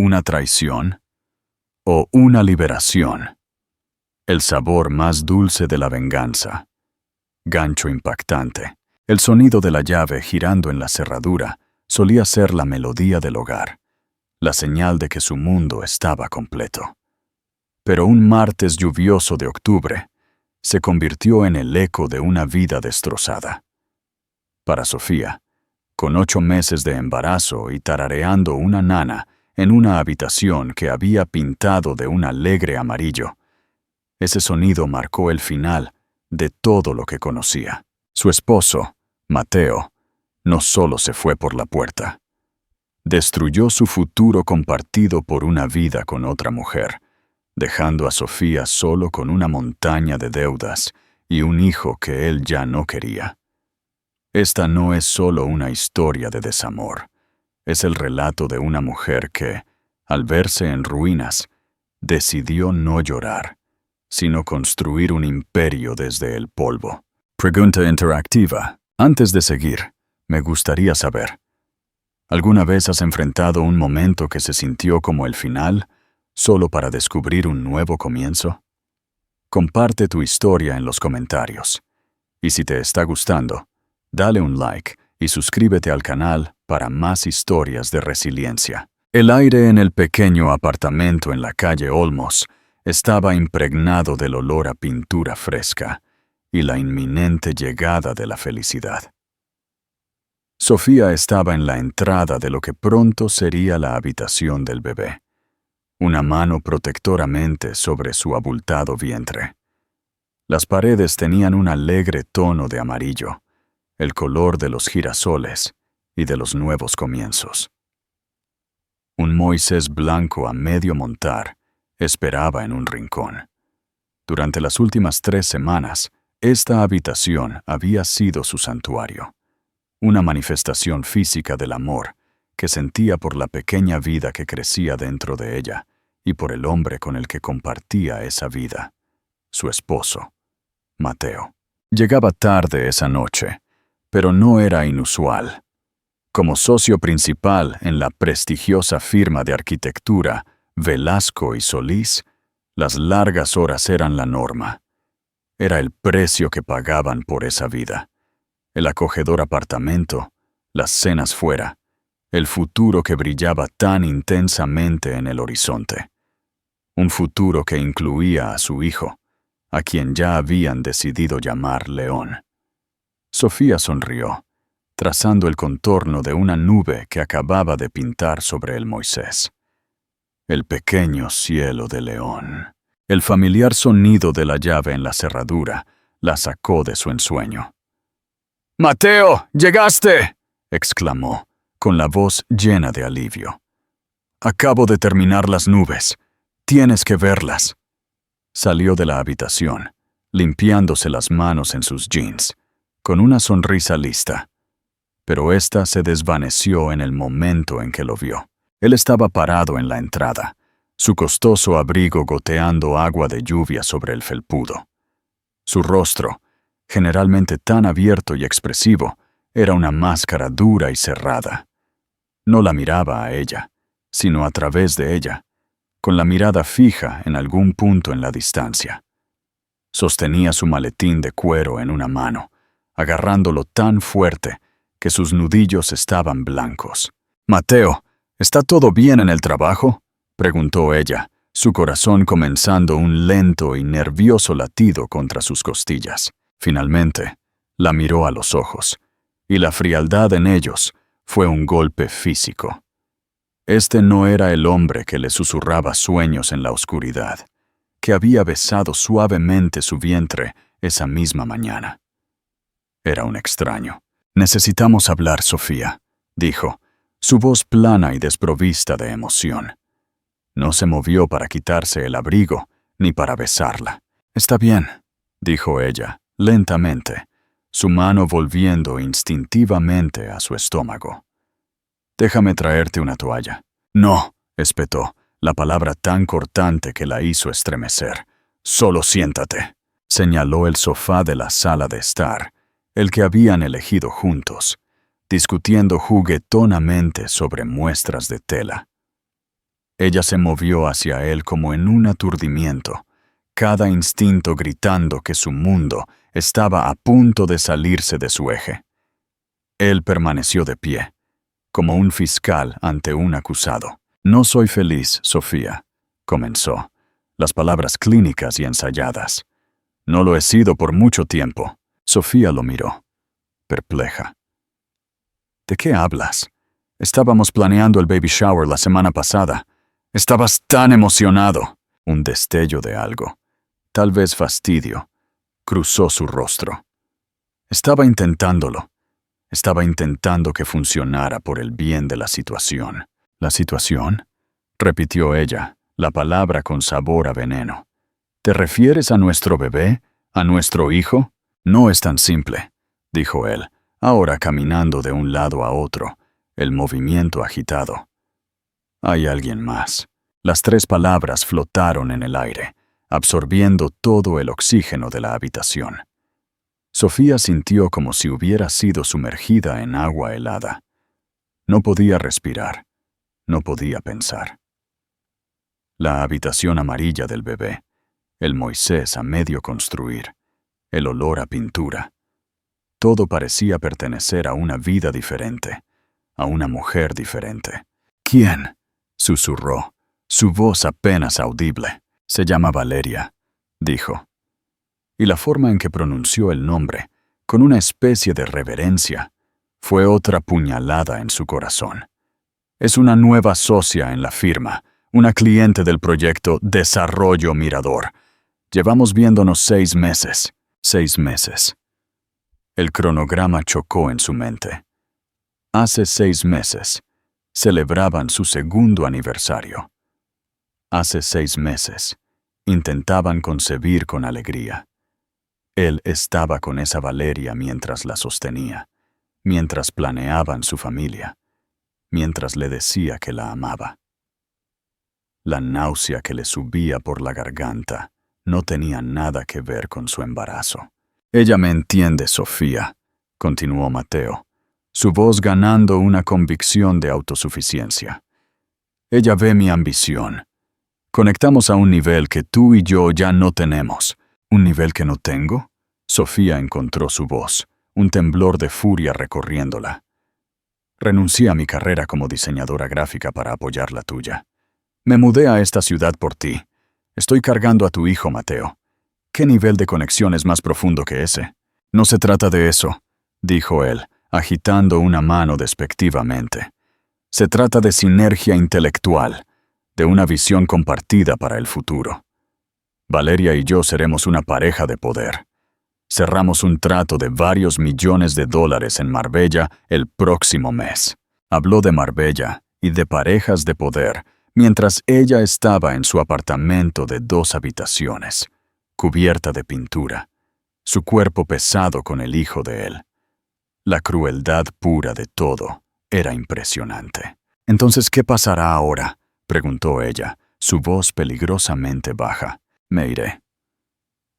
¿Una traición? ¿O una liberación? El sabor más dulce de la venganza. Gancho impactante. El sonido de la llave girando en la cerradura solía ser la melodía del hogar, la señal de que su mundo estaba completo. Pero un martes lluvioso de octubre se convirtió en el eco de una vida destrozada. Para Sofía, con 8 meses de embarazo y tarareando una nana en una habitación que había pintado de un alegre amarillo, ese sonido marcó el final de todo lo que conocía. Su esposo, Mateo, no solo se fue por la puerta. Destruyó su futuro compartido por una vida con otra mujer, dejando a Sofía solo con una montaña de deudas y un hijo que él ya no quería. Esta no es solo una historia de desamor, es el relato de una mujer que, al verse en ruinas, decidió no llorar, sino construir un imperio desde el polvo. Pregunta interactiva. Antes de seguir, me gustaría saber, ¿alguna vez has enfrentado un momento que se sintió como el final, solo para descubrir un nuevo comienzo? Comparte tu historia en los comentarios. Y si te está gustando, dale un like y suscríbete al canal para más historias de resiliencia. El aire en el pequeño apartamento en la calle Olmos estaba impregnado del olor a pintura fresca y la inminente llegada de la felicidad. Sofía estaba en la entrada de lo que pronto sería la habitación del bebé, una mano protectoramente sobre su abultado vientre. Las paredes tenían un alegre tono de amarillo, el color de los girasoles y de los nuevos comienzos. Un Moisés blanco a medio montar esperaba en un rincón. Durante las últimas 3 semanas, esta habitación había sido su santuario, una manifestación física del amor que sentía por la pequeña vida que crecía dentro de ella y por el hombre con el que compartía esa vida, su esposo, Mateo. Llegaba tarde esa noche, pero no era inusual. Como socio principal en la prestigiosa firma de arquitectura Velasco y Solís, las largas horas eran la norma. Era el precio que pagaban por esa vida. El acogedor apartamento, las cenas fuera, el futuro que brillaba tan intensamente en el horizonte. Un futuro que incluía a su hijo, a quien ya habían decidido llamar León. Sofía sonrió, trazando el contorno de una nube que acababa de pintar sobre el Moisés. El pequeño cielo de León. El familiar sonido de la llave en la cerradura la sacó de su ensueño. «¡Mateo, llegaste!», exclamó, con la voz llena de alivio. «Acabo de terminar las nubes. Tienes que verlas». Salió de la habitación, limpiándose las manos en sus jeans, con una sonrisa lista. Pero ésta se desvaneció en el momento en que lo vio. Él estaba parado en la entrada, su costoso abrigo goteando agua de lluvia sobre el felpudo. Su rostro, generalmente tan abierto y expresivo, era una máscara dura y cerrada. No la miraba a ella, sino a través de ella, con la mirada fija en algún punto en la distancia. Sostenía su maletín de cuero en una mano, agarrándolo tan fuerte que sus nudillos estaban blancos. «Mateo, ¿está todo bien en el trabajo?», preguntó ella, su corazón comenzando un lento y nervioso latido contra sus costillas. Finalmente, la miró a los ojos, y la frialdad en ellos fue un golpe físico. Este no era el hombre que le susurraba sueños en la oscuridad, que había besado suavemente su vientre esa misma mañana. Era un extraño. «Necesitamos hablar, Sofía», dijo, su voz plana y desprovista de emoción. No se movió para quitarse el abrigo ni para besarla. «Está bien», dijo ella, lentamente, su mano volviendo instintivamente a su estómago. «Déjame traerte una toalla». «No», espetó, la palabra tan cortante que la hizo estremecer. «Solo siéntate», señaló el sofá de la sala de estar, el que habían elegido juntos, discutiendo juguetonamente sobre muestras de tela. Ella se movió hacia él como en un aturdimiento, cada instinto gritando que su mundo estaba a punto de salirse de su eje. Él permaneció de pie, como un fiscal ante un acusado. «No soy feliz, Sofía», comenzó, las palabras clínicas y ensayadas. «No lo he sido por mucho tiempo». Sofía lo miró, perpleja. «¿De qué hablas? Estábamos planeando el baby shower la semana pasada. Estabas tan emocionado». Un destello de algo, tal vez fastidio, cruzó su rostro. Estaba intentándolo. Estaba intentando que funcionara por el bien de la situación. «¿La situación?», repitió ella, la palabra con sabor a veneno. «¿Te refieres a nuestro bebé? ¿A nuestro hijo?» «No es tan simple», dijo él, ahora caminando de un lado a otro, el movimiento agitado. «Hay alguien más». Las 3 palabras flotaron en el aire, absorbiendo todo el oxígeno de la habitación. Sofía sintió como si hubiera sido sumergida en agua helada. No podía respirar, no podía pensar. La habitación amarilla del bebé, el Moisés a medio construir, el olor a pintura. Todo parecía pertenecer a una vida diferente, a una mujer diferente. «¿Quién?», susurró, su voz apenas audible. «Se llama Valeria», dijo. Y la forma en que pronunció el nombre, con una especie de reverencia, fue otra puñalada en su corazón. «Es una nueva socia en la firma, una cliente del proyecto Desarrollo Mirador. Llevamos viéndonos 6 meses. 6 meses. El cronograma chocó en su mente. Hace 6 meses, celebraban su 2º aniversario. Hace 6 meses, intentaban concebir con alegría. Él estaba con esa Valeria mientras la sostenía, mientras planeaban su familia, mientras le decía que la amaba. La náusea que le subía por la garganta no tenía nada que ver con su embarazo. «Ella me entiende, Sofía», continuó Mateo, su voz ganando una convicción de autosuficiencia. «Ella ve mi ambición. Conectamos a un nivel que tú y yo ya no tenemos». «¿Un nivel que no tengo?». Sofía encontró su voz, un temblor de furia recorriéndola. «Renuncié a mi carrera como diseñadora gráfica para apoyar la tuya. Me mudé a esta ciudad por ti. Estoy cargando a tu hijo, Mateo. ¿Qué nivel de conexión es más profundo que ese?». «No se trata de eso», dijo él, agitando una mano despectivamente. «Se trata de sinergia intelectual, de una visión compartida para el futuro. Valeria y yo seremos una pareja de poder. Cerramos un trato de varios millones de dólares en Marbella el próximo mes». Habló de Marbella y de parejas de poder mientras ella estaba en su apartamento de 2 habitaciones, cubierta de pintura, su cuerpo pesado con el hijo de él. La crueldad pura de todo era impresionante. «Entonces, ¿qué pasará ahora?», preguntó ella, su voz peligrosamente baja. «Me iré.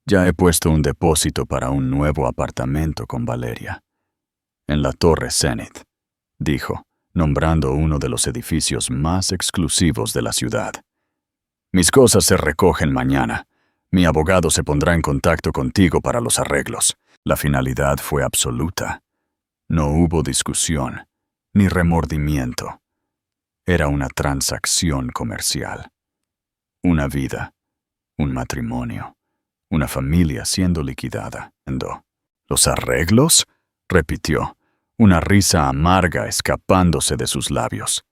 Ya he puesto un depósito para un nuevo apartamento con Valeria. En la Torre Zenith», dijo, nombrando uno de los edificios más exclusivos de la ciudad. «Mis cosas se recogen mañana. Mi abogado se pondrá en contacto contigo para los arreglos». La finalidad fue absoluta. No hubo discusión, ni remordimiento. Era una transacción comercial. Una vida, un matrimonio, una familia siendo liquidada. «¿Los arreglos?», repitió, una risa amarga escapándose de sus labios.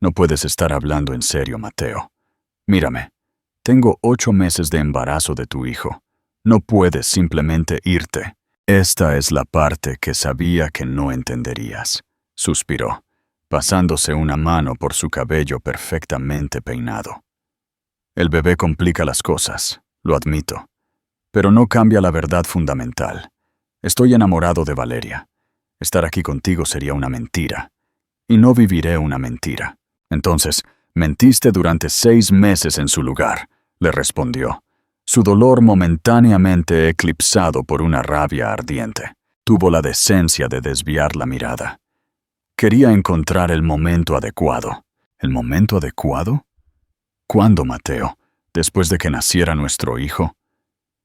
«No puedes estar hablando en serio, Mateo. Mírame, tengo 8 meses de embarazo de tu hijo. No puedes simplemente irte». «Esta es la parte que sabía que no entenderías», suspiró, pasándose una mano por su cabello perfectamente peinado. «El bebé complica las cosas, lo admito, pero no cambia la verdad fundamental. Estoy enamorado de Valeria. Estar aquí contigo sería una mentira, y no viviré una mentira». «Entonces, mentiste durante 6 meses en su lugar», le respondió, su dolor momentáneamente eclipsado por una rabia ardiente. Tuvo la decencia de desviar la mirada. Quería encontrar el momento adecuado. ¿El momento adecuado?, ¿Cuándo, Mateo? ¿Después de que naciera nuestro hijo?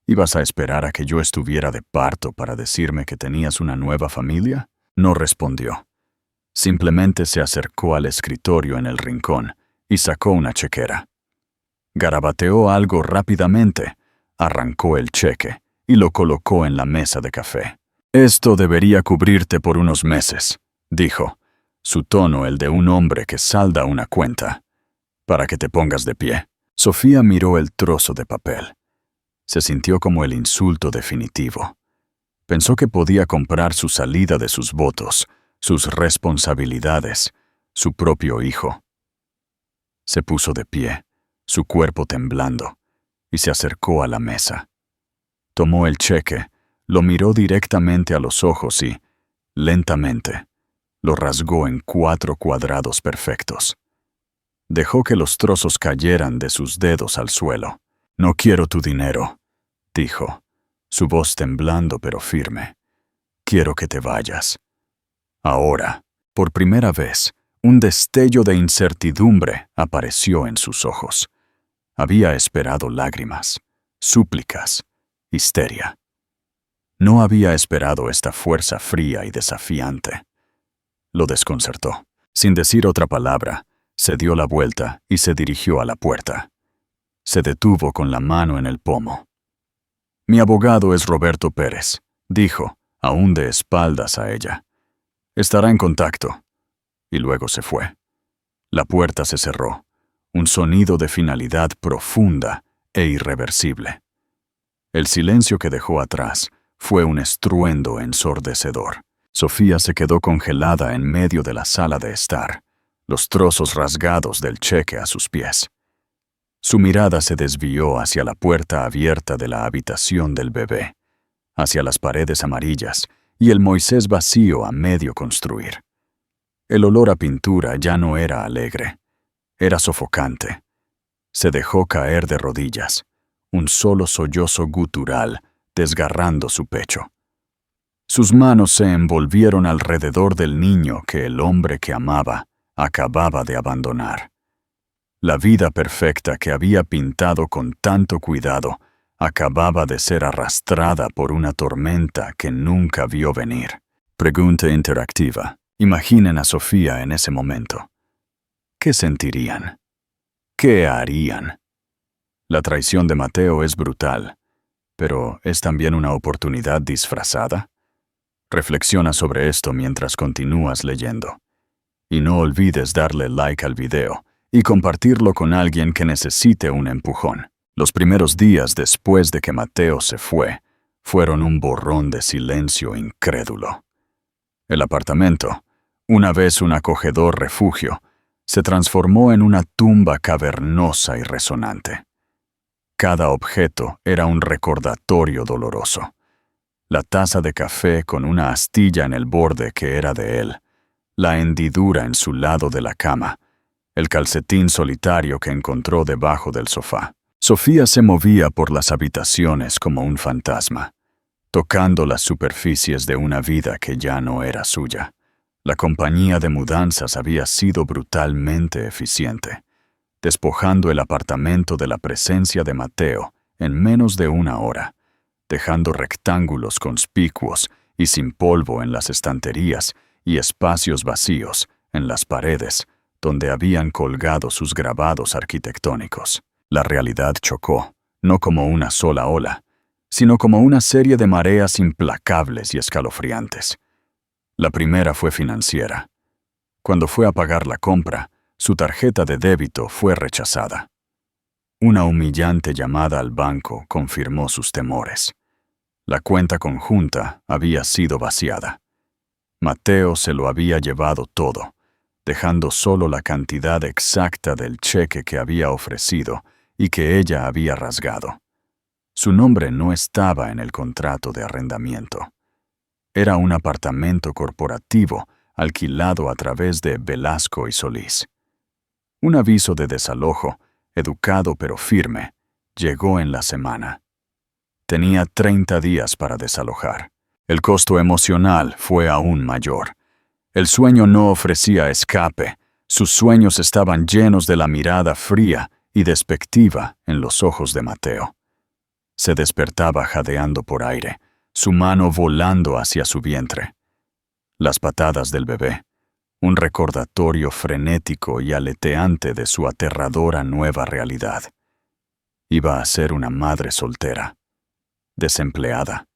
¿Ibas a esperar a que yo estuviera de parto para decirme que tenías una nueva familia? No respondió. Simplemente se acercó al escritorio en el rincón y sacó una chequera. Garabateó algo rápidamente, arrancó el cheque y lo colocó en la mesa de café. Esto debería cubrirte por unos meses, dijo, su tono el de un hombre que salda una cuenta. Para que te pongas de pie. Sofía miró el trozo de papel. Se sintió como el insulto definitivo. Pensó que podía comprar su salida de sus votos, sus responsabilidades, su propio hijo. Se puso de pie, su cuerpo temblando, y se acercó a la mesa. Tomó el cheque, lo miró directamente a los ojos y, lentamente, lo rasgó en 4 cuadrados perfectos. Dejó que los trozos cayeran de sus dedos al suelo. «No quiero tu dinero», dijo, su voz temblando pero firme. «Quiero que te vayas». Ahora, por primera vez, un destello de incertidumbre apareció en sus ojos. Había esperado lágrimas, súplicas, histeria. No había esperado esta fuerza fría y desafiante. Lo desconcertó. Sin decir otra palabra, se dio la vuelta y se dirigió a la puerta. Se detuvo con la mano en el pomo. «Mi abogado es Roberto Pérez», dijo, aún de espaldas a ella. «Estará en contacto». Y luego se fue. La puerta se cerró, un sonido de finalidad profunda e irreversible. El silencio que dejó atrás fue un estruendo ensordecedor. Sofía se quedó congelada en medio de la sala de estar, los trozos rasgados del cheque a sus pies. Su mirada se desvió hacia la puerta abierta de la habitación del bebé, hacia las paredes amarillas y el Moisés vacío a medio construir. El olor a pintura ya no era alegre, era sofocante. Se dejó caer de rodillas, un solo sollozo gutural desgarrando su pecho. Sus manos se envolvieron alrededor del niño que el hombre que amaba acababa de abandonar. La vida perfecta que había pintado con tanto cuidado acababa de ser arrastrada por una tormenta que nunca vio venir. Pregunta interactiva. Imaginen a Sofía en ese momento. ¿Qué sentirían? ¿Qué harían? La traición de Mateo es brutal, pero ¿es también una oportunidad disfrazada? Reflexiona sobre esto mientras continúas leyendo. Y no olvides darle like al video y compartirlo con alguien que necesite un empujón. Los primeros días después de que Mateo se fue, fueron un borrón de silencio incrédulo. El apartamento, una vez un acogedor refugio, se transformó en una tumba cavernosa y resonante. Cada objeto era un recordatorio doloroso. La taza de café con una astilla en el borde que era de él, la hendidura en su lado de la cama, el calcetín solitario que encontró debajo del sofá. Sofía se movía por las habitaciones como un fantasma, tocando las superficies de una vida que ya no era suya. La compañía de mudanzas había sido brutalmente eficiente, despojando el apartamento de la presencia de Mateo en menos de una hora, dejando rectángulos conspicuos y sin polvo en las estanterías y espacios vacíos en las paredes donde habían colgado sus grabados arquitectónicos. La realidad chocó, no como una sola ola, sino como una serie de mareas implacables y escalofriantes. La primera fue financiera. Cuando fue a pagar la compra, su tarjeta de débito fue rechazada. Una humillante llamada al banco confirmó sus temores. La cuenta conjunta había sido vaciada. Mateo se lo había llevado todo, dejando solo la cantidad exacta del cheque que había ofrecido y que ella había rasgado. Su nombre no estaba en el contrato de arrendamiento. Era un apartamento corporativo alquilado a través de Velasco y Solís. Un aviso de desalojo, educado pero firme, llegó en la semana. Tenía 30 días para desalojar. El costo emocional fue aún mayor. El sueño no ofrecía escape. Sus sueños estaban llenos de la mirada fría y despectiva en los ojos de Mateo. Se despertaba jadeando por aire, su mano volando hacia su vientre. Las patadas del bebé, un recordatorio frenético y aleteante de su aterradora nueva realidad. Iba a ser una madre soltera, desempleada,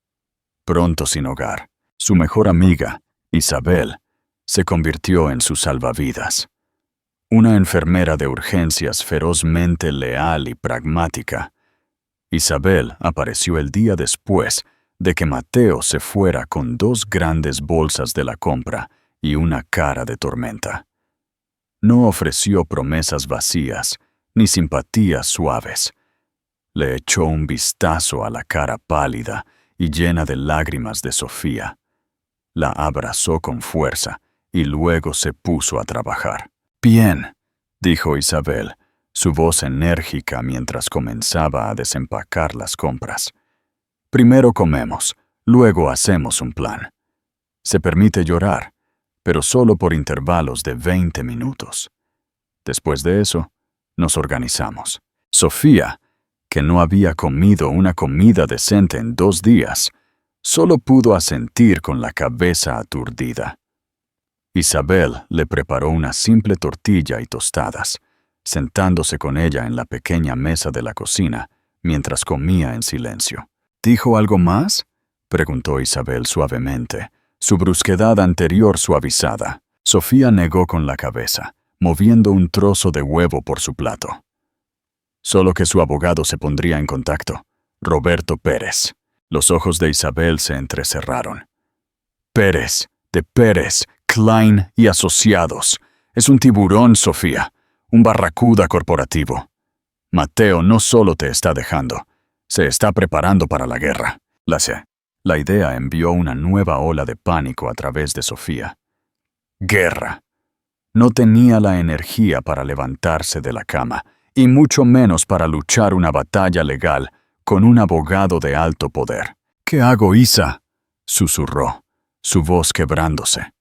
pronto sin hogar. Su mejor amiga, Isabel, se convirtió en su salvavidas. Una enfermera de urgencias ferozmente leal y pragmática. Isabel apareció el día después de que Mateo se fuera con 2 grandes bolsas de la compra y una cara de tormenta. No ofreció promesas vacías ni simpatías suaves. Le echó un vistazo a la cara pálida y llena de lágrimas de Sofía. La abrazó con fuerza y luego se puso a trabajar. «Bien», dijo Isabel, su voz enérgica mientras comenzaba a desempacar las compras. «Primero comemos, luego hacemos un plan. Se permite llorar, pero solo por intervalos de 20 minutos. Después de eso, nos organizamos». Sofía, que no había comido una comida decente en 2 días, solo pudo asentir con la cabeza aturdida. Isabel le preparó una simple tortilla y tostadas, sentándose con ella en la pequeña mesa de la cocina, mientras comía en silencio. «¿Dijo algo más?», preguntó Isabel suavemente, su brusquedad anterior suavizada. Sofía negó con la cabeza, moviendo un trozo de huevo por su plato. «Solo que su abogado se pondría en contacto, Roberto Pérez». Los ojos de Isabel se entrecerraron. «Pérez, de Pérez, Klein y Asociados. Es un tiburón, Sofía, un barracuda corporativo. Mateo no solo te está dejando, se está preparando para la guerra». La idea envió una nueva ola de pánico a través de Sofía. Guerra. No tenía la energía para levantarse de la cama, y mucho menos para luchar una batalla legal con un abogado de alto poder. «¿Qué hago, Isa?», susurró, su voz quebrándose.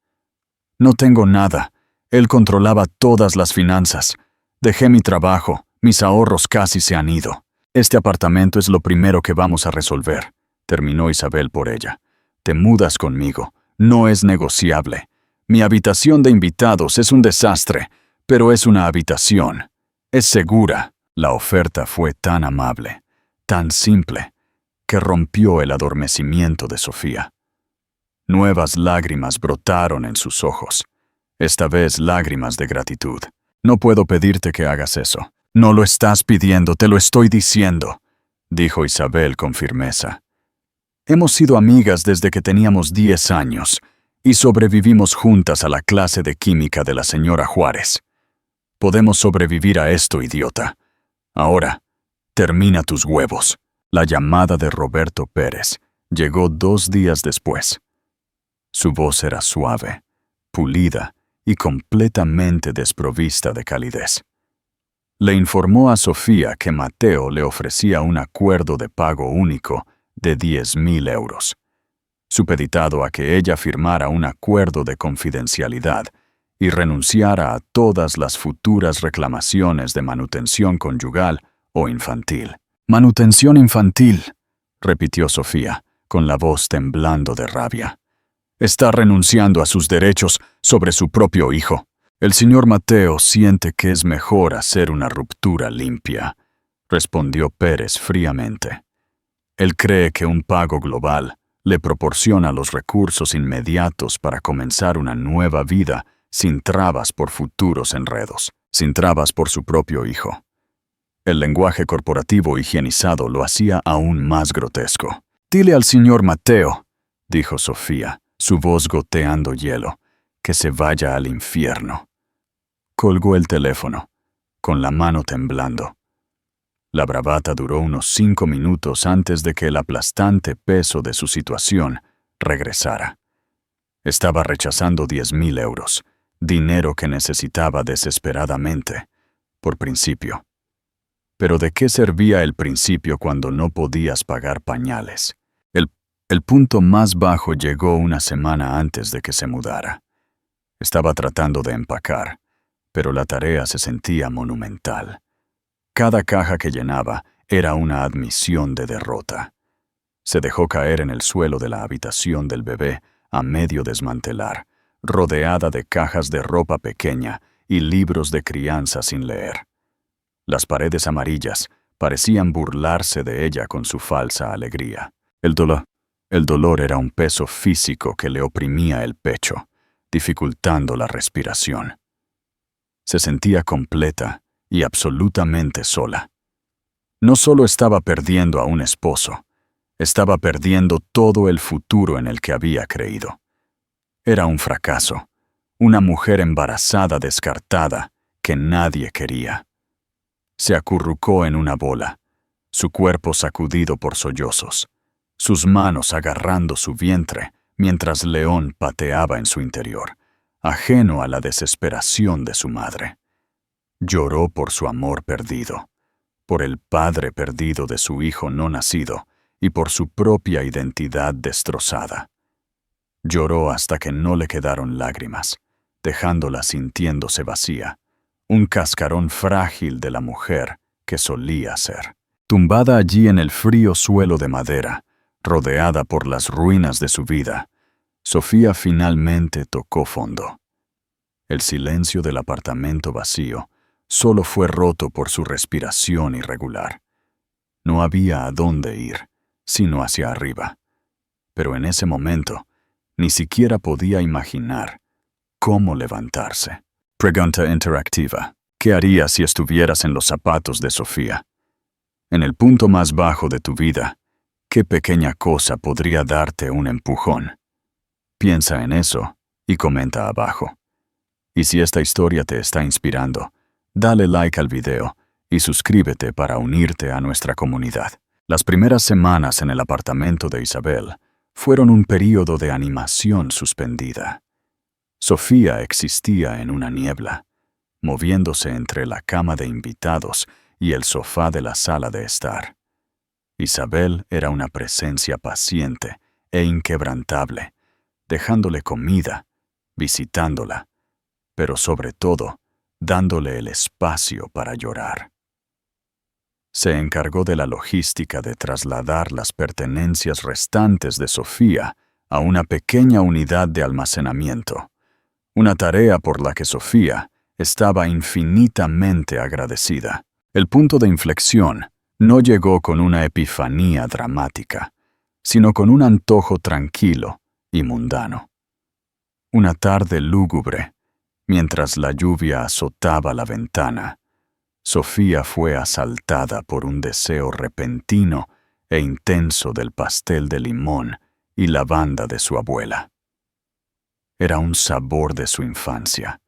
«No tengo nada. Él controlaba todas las finanzas. Dejé mi trabajo, mis ahorros casi se han ido. Este apartamento es lo primero que vamos a resolver», terminó Isabel por ella. «Te mudas conmigo. No es negociable. Mi habitación de invitados es un desastre, pero es una habitación. Es segura». La oferta fue tan amable, tan simple, que rompió el adormecimiento de Sofía. Nuevas lágrimas brotaron en sus ojos, esta vez lágrimas de gratitud. «No puedo pedirte que hagas eso. No lo estás pidiendo, te lo estoy diciendo», dijo Isabel con firmeza. «Hemos sido amigas desde que teníamos 10 años y sobrevivimos juntas a la clase de química de la señora Juárez. Podemos sobrevivir a esto, idiota. Ahora, termina tus huevos». La llamada de Roberto Pérez llegó 2 días después. Su voz era suave, pulida y completamente desprovista de calidez. Le informó a Sofía que Mateo le ofrecía un acuerdo de pago único de 10.000 euros, supeditado a que ella firmara un acuerdo de confidencialidad y renunciara a todas las futuras reclamaciones de manutención conyugal o infantil. «Manutención infantil», repitió Sofía, con la voz temblando de rabia. «Está renunciando a sus derechos sobre su propio hijo. El señor Mateo siente que es mejor hacer una ruptura limpia», respondió Pérez fríamente. «Él cree que un pago global le proporciona los recursos inmediatos para comenzar una nueva vida sin trabas por futuros enredos, sin trabas por su propio hijo». El lenguaje corporativo higienizado lo hacía aún más grotesco. «Dile al señor Mateo», dijo Sofía, su voz goteando hielo, «que se vaya al infierno». Colgó el teléfono, con la mano temblando. La bravata duró unos 5 minutos antes de que el aplastante peso de su situación regresara. Estaba rechazando 10.000 euros, dinero que necesitaba desesperadamente, por principio. Pero ¿de qué servía el principio cuando no podías pagar pañales? El punto más bajo llegó una semana antes de que se mudara. Estaba tratando de empacar, pero la tarea se sentía monumental. Cada caja que llenaba era una admisión de derrota. Se dejó caer en el suelo de la habitación del bebé a medio desmantelar, rodeada de cajas de ropa pequeña y libros de crianza sin leer. Las paredes amarillas parecían burlarse de ella con su falsa alegría. El dolor era un peso físico que le oprimía el pecho, dificultando la respiración. Se sentía completa y absolutamente sola. No solo estaba perdiendo a un esposo, estaba perdiendo todo el futuro en el que había creído. Era un fracaso, una mujer embarazada descartada que nadie quería. Se acurrucó en una bola, su cuerpo sacudido por sollozos, sus manos agarrando su vientre mientras León pateaba en su interior, ajeno a la desesperación de su madre. Lloró por su amor perdido, por el padre perdido de su hijo no nacido y por su propia identidad destrozada. Lloró hasta que no le quedaron lágrimas, dejándola sintiéndose vacía, un cascarón frágil de la mujer que solía ser. Tumbada allí en el frío suelo de madera, rodeada por las ruinas de su vida, Sofía finalmente tocó fondo. El silencio del apartamento vacío solo fue roto por su respiración irregular. No había a dónde ir, sino hacia arriba. Pero en ese momento, ni siquiera podía imaginar cómo levantarse. Pregunta interactiva. ¿Qué harías si estuvieras en los zapatos de Sofía? En el punto más bajo de tu vida, ¿qué pequeña cosa podría darte un empujón? Piensa en eso y comenta abajo. Y si esta historia te está inspirando, dale like al video y suscríbete para unirte a nuestra comunidad. Las primeras semanas en el apartamento de Isabel fueron un período de animación suspendida. Sofía existía en una niebla, moviéndose entre la cama de invitados y el sofá de la sala de estar. Isabel era una presencia paciente e inquebrantable, dejándole comida, visitándola, pero sobre todo, dándole el espacio para llorar. Se encargó de la logística de trasladar las pertenencias restantes de Sofía a una pequeña unidad de almacenamiento, una tarea por la que Sofía estaba infinitamente agradecida. El punto de inflexión no llegó con una epifanía dramática, sino con un antojo tranquilo y mundano. Una tarde lúgubre, mientras la lluvia azotaba la ventana, Sofía fue asaltada por un deseo repentino e intenso del pastel de limón y lavanda de su abuela. Era un sabor de su infancia,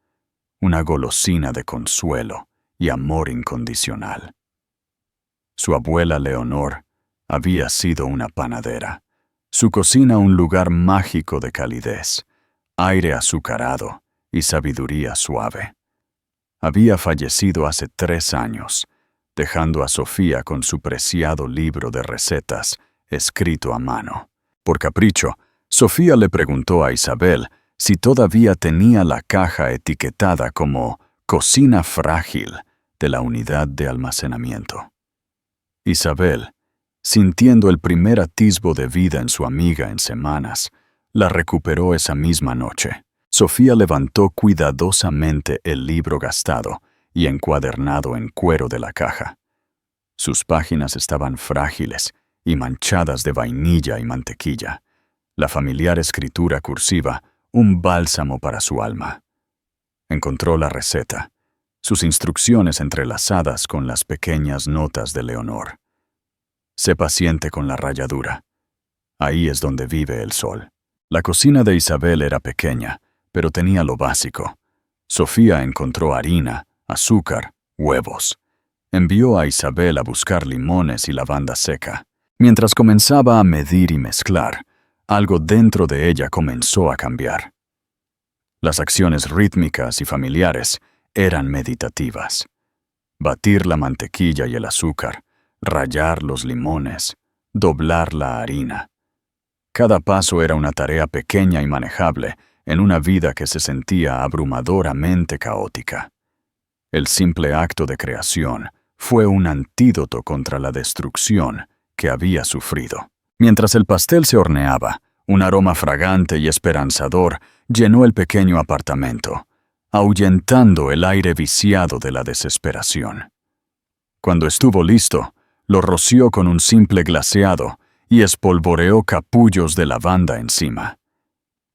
una golosina de consuelo y amor incondicional. Su abuela Leonor había sido una panadera, su cocina un lugar mágico de calidez, aire azucarado y sabiduría suave. Había fallecido hace 3 años, dejando a Sofía con su preciado libro de recetas escrito a mano. Por capricho, Sofía le preguntó a Isabel si todavía tenía la caja etiquetada como cocina frágil de la unidad de almacenamiento. Isabel, sintiendo el primer atisbo de vida en su amiga en semanas, la recuperó esa misma noche. Sofía levantó cuidadosamente el libro gastado y encuadernado en cuero de la caja. Sus páginas estaban frágiles y manchadas de vainilla y mantequilla. La familiar escritura cursiva, un bálsamo para su alma. Encontró la receta, sus instrucciones entrelazadas con las pequeñas notas de Leonor. Sé paciente con la ralladura. Ahí es donde vive el sol. La cocina de Isabel era pequeña, pero tenía lo básico. Sofía encontró harina, azúcar, huevos. Envió a Isabel a buscar limones y lavanda seca. Mientras comenzaba a medir y mezclar, algo dentro de ella comenzó a cambiar. Las acciones rítmicas y familiares eran meditativas. Batir la mantequilla y el azúcar, rallar los limones, doblar la harina. Cada paso era una tarea pequeña y manejable en una vida que se sentía abrumadoramente caótica. El simple acto de creación fue un antídoto contra la destrucción que había sufrido. Mientras el pastel se horneaba, un aroma fragante y esperanzador llenó el pequeño apartamento, ahuyentando el aire viciado de la desesperación. Cuando estuvo listo, lo roció con un simple glaseado y espolvoreó capullos de lavanda encima.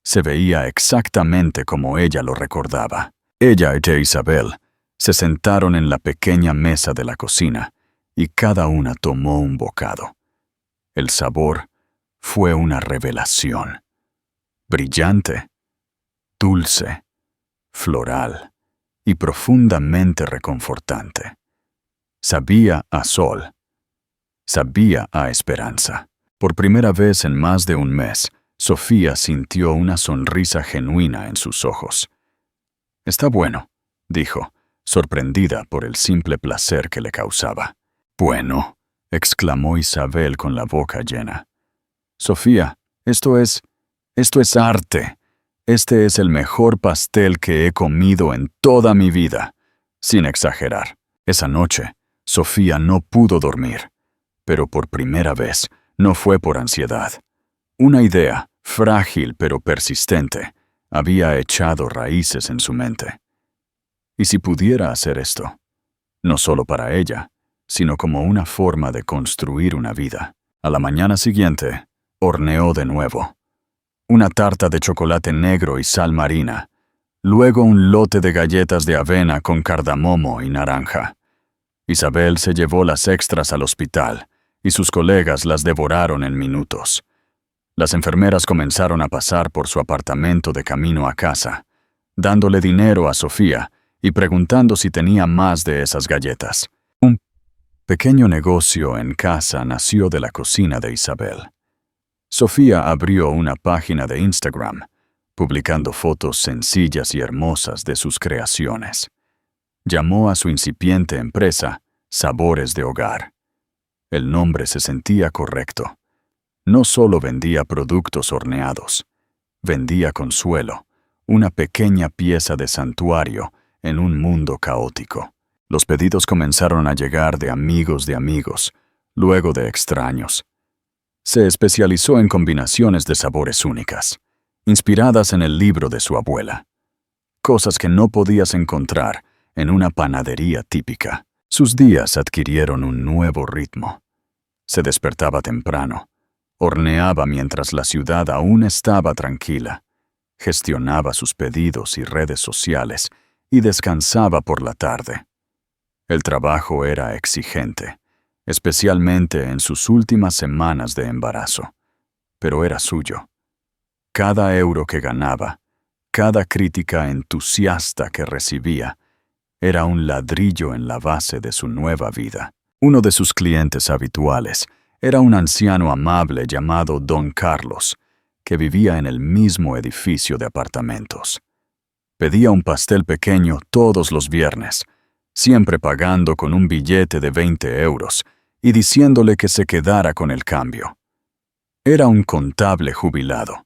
Se veía exactamente como ella lo recordaba. Ella y Isabel se sentaron en la pequeña mesa de la cocina y cada una tomó un bocado. El sabor fue una revelación. Brillante, dulce, floral y profundamente reconfortante. Sabía a sol. Sabía a esperanza. Por primera vez en más de un mes, Sofía sintió una sonrisa genuina en sus ojos. «Está bueno», dijo, sorprendida por el simple placer que le causaba. «Bueno», exclamó Isabel con la boca llena. «Sofía, esto es arte. Este es el mejor pastel que he comido en toda mi vida», sin exagerar. Esa noche, Sofía no pudo dormir, pero por primera vez no fue por ansiedad. Una idea, frágil pero persistente, había echado raíces en su mente. ¿Y si pudiera hacer esto? No solo para ella, sino como una forma de construir una vida. A la mañana siguiente, horneó de nuevo. Una tarta de chocolate negro y sal marina, luego un lote de galletas de avena con cardamomo y naranja. Isabel se llevó las extras al hospital y sus colegas las devoraron en minutos. Las enfermeras comenzaron a pasar por su apartamento de camino a casa, dándole dinero a Sofía y preguntando si tenía más de esas galletas. Un pequeño negocio en casa nació de la cocina de Isabel. Sofía abrió una página de Instagram, publicando fotos sencillas y hermosas de sus creaciones. Llamó a su incipiente empresa Sabores de Hogar. El nombre se sentía correcto. No solo vendía productos horneados, vendía consuelo, una pequeña pieza de santuario en un mundo caótico. Los pedidos comenzaron a llegar de amigos, luego de extraños. Se especializó en combinaciones de sabores únicas, inspiradas en el libro de su abuela. Cosas que no podías encontrar en una panadería típica. Sus días adquirieron un nuevo ritmo. Se despertaba temprano, horneaba mientras la ciudad aún estaba tranquila, gestionaba sus pedidos y redes sociales y descansaba por la tarde. El trabajo era exigente, especialmente en sus últimas semanas de embarazo, pero era suyo. Cada euro que ganaba, cada crítica entusiasta que recibía, era un ladrillo en la base de su nueva vida. Uno de sus clientes habituales era un anciano amable llamado Don Carlos, que vivía en el mismo edificio de apartamentos. Pedía un pastel pequeño todos los viernes, siempre pagando con un billete de 20 euros y diciéndole que se quedara con el cambio. Era un contable jubilado,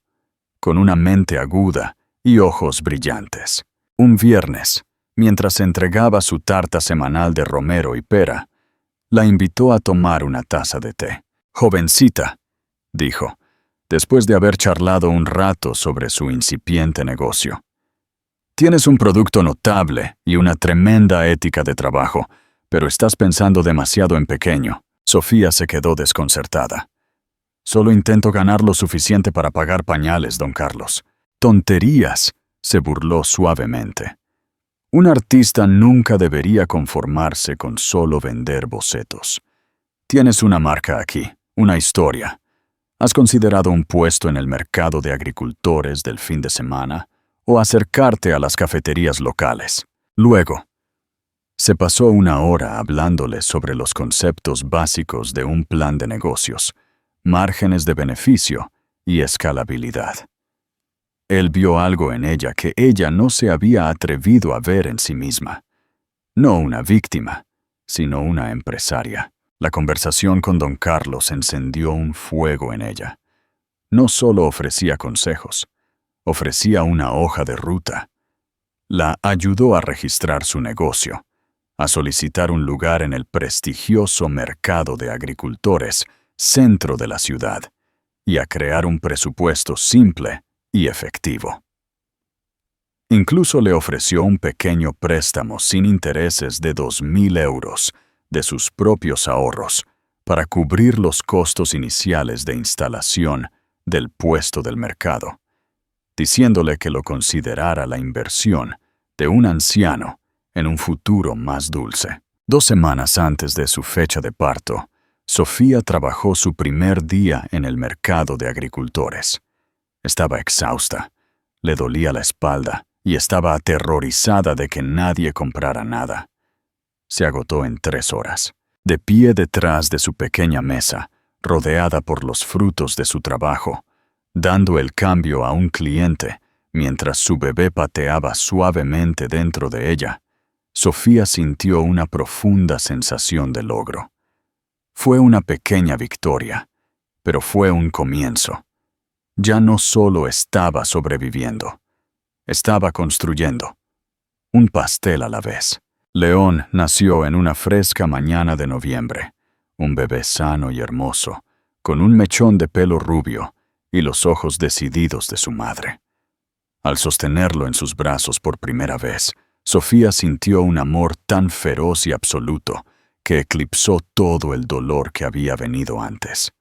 con una mente aguda y ojos brillantes. Un viernes, mientras entregaba su tarta semanal de romero y pera, la invitó a tomar una taza de té. «Jovencita», dijo, después de haber charlado un rato sobre su incipiente negocio. «Tienes un producto notable y una tremenda ética de trabajo, pero estás pensando demasiado en pequeño». Sofía se quedó desconcertada. «Solo intento ganar lo suficiente para pagar pañales, don Carlos». «Tonterías», se burló suavemente. «Un artista nunca debería conformarse con solo vender bocetos. Tienes una marca aquí, una historia. ¿Has considerado un puesto en el mercado de agricultores del fin de semana o acercarte a las cafeterías locales?» Luego, se pasó una hora hablándole sobre los conceptos básicos de un plan de negocios, márgenes de beneficio y escalabilidad. Él vio algo en ella que ella no se había atrevido a ver en sí misma. No una víctima, sino una empresaria. La conversación con don Carlos encendió un fuego en ella. No solo ofrecía consejos, ofrecía una hoja de ruta. La ayudó a registrar su negocio, a solicitar un lugar en el prestigioso mercado de agricultores, centro de la ciudad, y a crear un presupuesto simple y efectivo. Incluso le ofreció un pequeño préstamo sin intereses de 2.000 euros de sus propios ahorros para cubrir los costos iniciales de instalación del puesto del mercado, diciéndole que lo considerara la inversión de un anciano en un futuro más dulce. 2 semanas antes de su fecha de parto, Sofía trabajó su primer día en el mercado de agricultores. Estaba exhausta, le dolía la espalda y estaba aterrorizada de que nadie comprara nada. Se agotó en 3 horas, de pie detrás de su pequeña mesa, rodeada por los frutos de su trabajo, dando el cambio a un cliente mientras su bebé pateaba suavemente dentro de ella. Sofía sintió una profunda sensación de logro. Fue una pequeña victoria, pero fue un comienzo. Ya no solo estaba sobreviviendo, estaba construyendo. Un pastel a la vez. León nació en una fresca mañana de noviembre, un bebé sano y hermoso, con un mechón de pelo rubio y los ojos decididos de su madre. Al sostenerlo en sus brazos por primera vez, Sofía sintió un amor tan feroz y absoluto que eclipsó todo el dolor que había venido antes.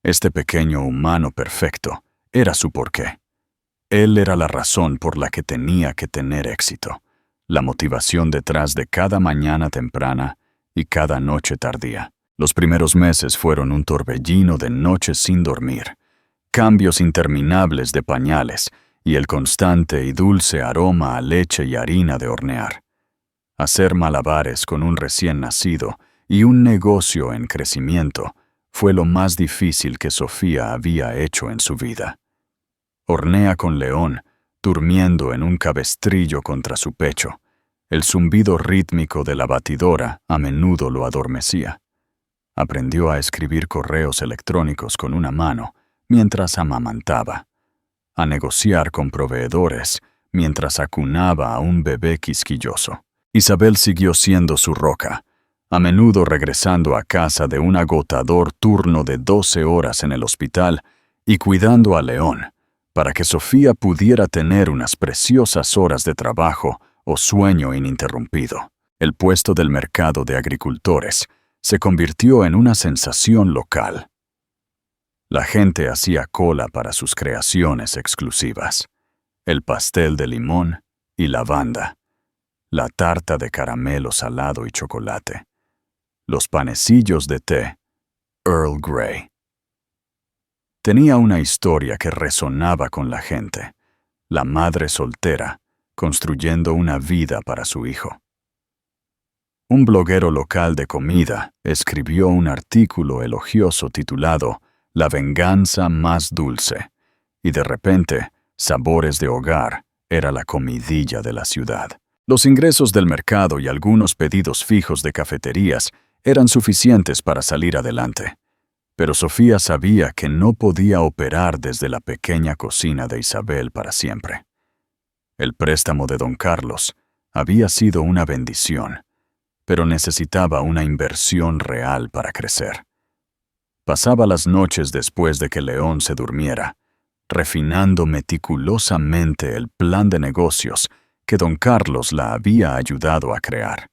Este pequeño humano perfecto era su porqué. Él era la razón por la que tenía que tener éxito, la motivación detrás de cada mañana temprana y cada noche tardía. Los primeros meses fueron un torbellino de noches sin dormir, cambios interminables de pañales y el constante y dulce aroma a leche y harina de hornear. Hacer malabares con un recién nacido y un negocio en crecimiento fue lo más difícil que Sofía había hecho en su vida. Hornea con León, durmiendo en un cabestrillo contra su pecho. El zumbido rítmico de la batidora a menudo lo adormecía. Aprendió a escribir correos electrónicos con una mano mientras amamantaba, a negociar con proveedores mientras acunaba a un bebé quisquilloso. Isabel siguió siendo su roca, a menudo regresando a casa de un agotador turno de 12 horas en el hospital y cuidando a León, para que Sofía pudiera tener unas preciosas horas de trabajo o sueño ininterrumpido. El puesto del mercado de agricultores se convirtió en una sensación local. La gente hacía cola para sus creaciones exclusivas: el pastel de limón y lavanda, la tarta de caramelo salado y chocolate, los panecillos de té Earl Grey. Tenía una historia que resonaba con la gente: la madre soltera construyendo una vida para su hijo. Un bloguero local de comida escribió un artículo elogioso titulado La venganza más dulce, y de repente, Sabores de Hogar era la comidilla de la ciudad. Los ingresos del mercado y algunos pedidos fijos de cafeterías eran suficientes para salir adelante. Pero Sofía sabía que no podía operar desde la pequeña cocina de Isabel para siempre. El préstamo de don Carlos había sido una bendición, pero necesitaba una inversión real para crecer. Pasaba las noches después de que León se durmiera, refinando meticulosamente el plan de negocios que don Carlos la había ayudado a crear.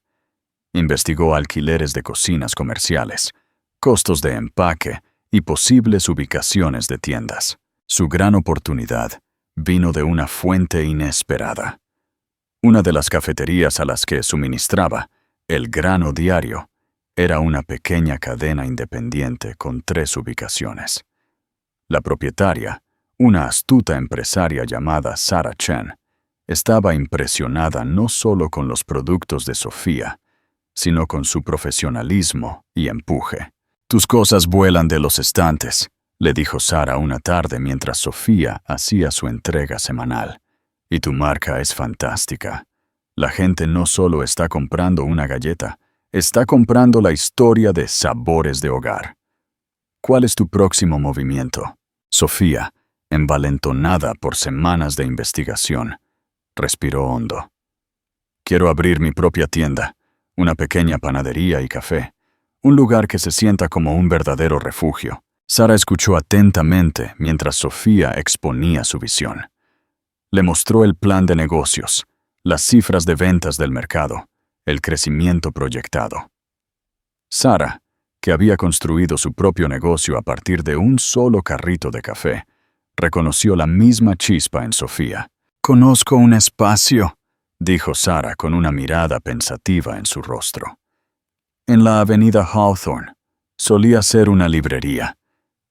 Investigó alquileres de cocinas comerciales, costos de empaque y posibles ubicaciones de tiendas. Su gran oportunidad vino de una fuente inesperada. Una de las cafeterías a las que suministraba, El Grano Diario, era una pequeña cadena independiente con 3 ubicaciones. La propietaria, una astuta empresaria llamada Sarah Chen, estaba impresionada no solo con los productos de Sofía, sino con su profesionalismo y empuje. «Tus cosas vuelan de los estantes», le dijo Sara una tarde mientras Sofía hacía su entrega semanal. «Y tu marca es fantástica. La gente no solo está comprando una galleta, está comprando la historia de Sabores de Hogar. ¿Cuál es tu próximo movimiento?» Sofía, envalentonada por semanas de investigación, respiró hondo. «Quiero abrir mi propia tienda, una pequeña panadería y café, un lugar que se sienta como un verdadero refugio. Sara escuchó atentamente mientras Sofía exponía su visión. Le mostró el plan de negocios, las cifras de ventas del mercado, el crecimiento proyectado. Sara, que había construido su propio negocio a partir de un solo carrito de café, reconoció la misma chispa en Sofía. «Conozco un espacio», dijo Sara con una mirada pensativa en su rostro. «En la avenida Hawthorne. Solía ser una librería.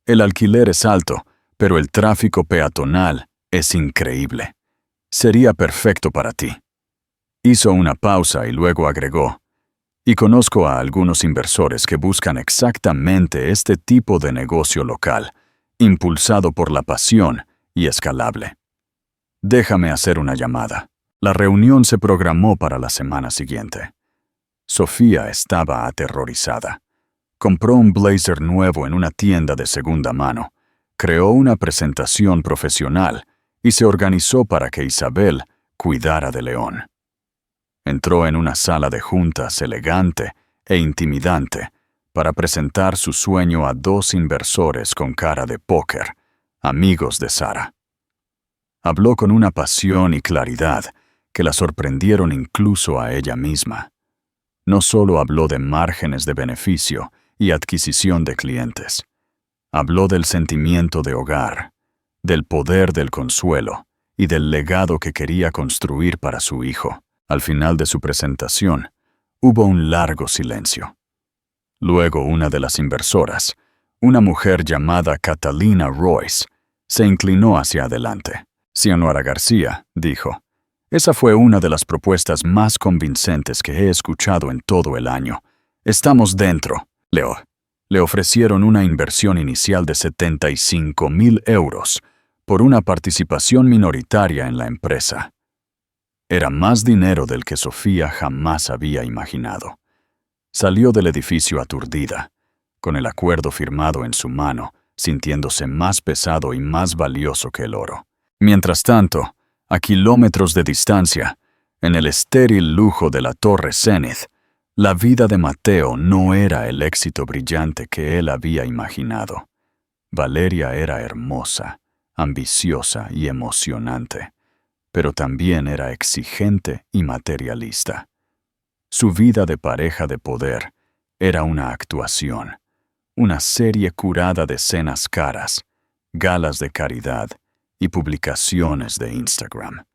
El alquiler es alto, pero el tráfico peatonal es increíble. Sería perfecto para ti». Hizo una pausa y luego agregó: «Y conozco a algunos inversores que buscan exactamente este tipo de negocio local, impulsado por la pasión y escalable. Déjame hacer una llamada». La reunión se programó para la semana siguiente. Sofía estaba aterrorizada. Compró un blazer nuevo en una tienda de segunda mano, creó una presentación profesional y se organizó para que Isabel cuidara de León. Entró en una sala de juntas elegante e intimidante para presentar su sueño a dos inversores con cara de póker, amigos de Sara. Habló con una pasión y claridad que la sorprendieron incluso a ella misma. No solo habló de márgenes de beneficio y adquisición de clientes. Habló del sentimiento de hogar, del poder del consuelo y del legado que quería construir para su hijo. Al final de su presentación, hubo un largo silencio. Luego una de las inversoras, una mujer llamada Catalina Royce, se inclinó hacia adelante. «Xiomara García», dijo, «esa fue una de las propuestas más convincentes que he escuchado en todo el año. Estamos dentro». Le ofrecieron una inversión inicial de 75.000 euros por una participación minoritaria en la empresa. Era más dinero del que Sofía jamás había imaginado. Salió del edificio aturdida, con el acuerdo firmado en su mano, sintiéndose más pesado y más valioso que el oro. Mientras tanto, a kilómetros de distancia, en el estéril lujo de la Torre Zenith, la vida de Mateo no era el éxito brillante que él había imaginado. Valeria era hermosa, ambiciosa y emocionante, pero también era exigente y materialista. Su vida de pareja de poder era una actuación, una serie curada de cenas caras, galas de caridad y publicaciones de Instagram.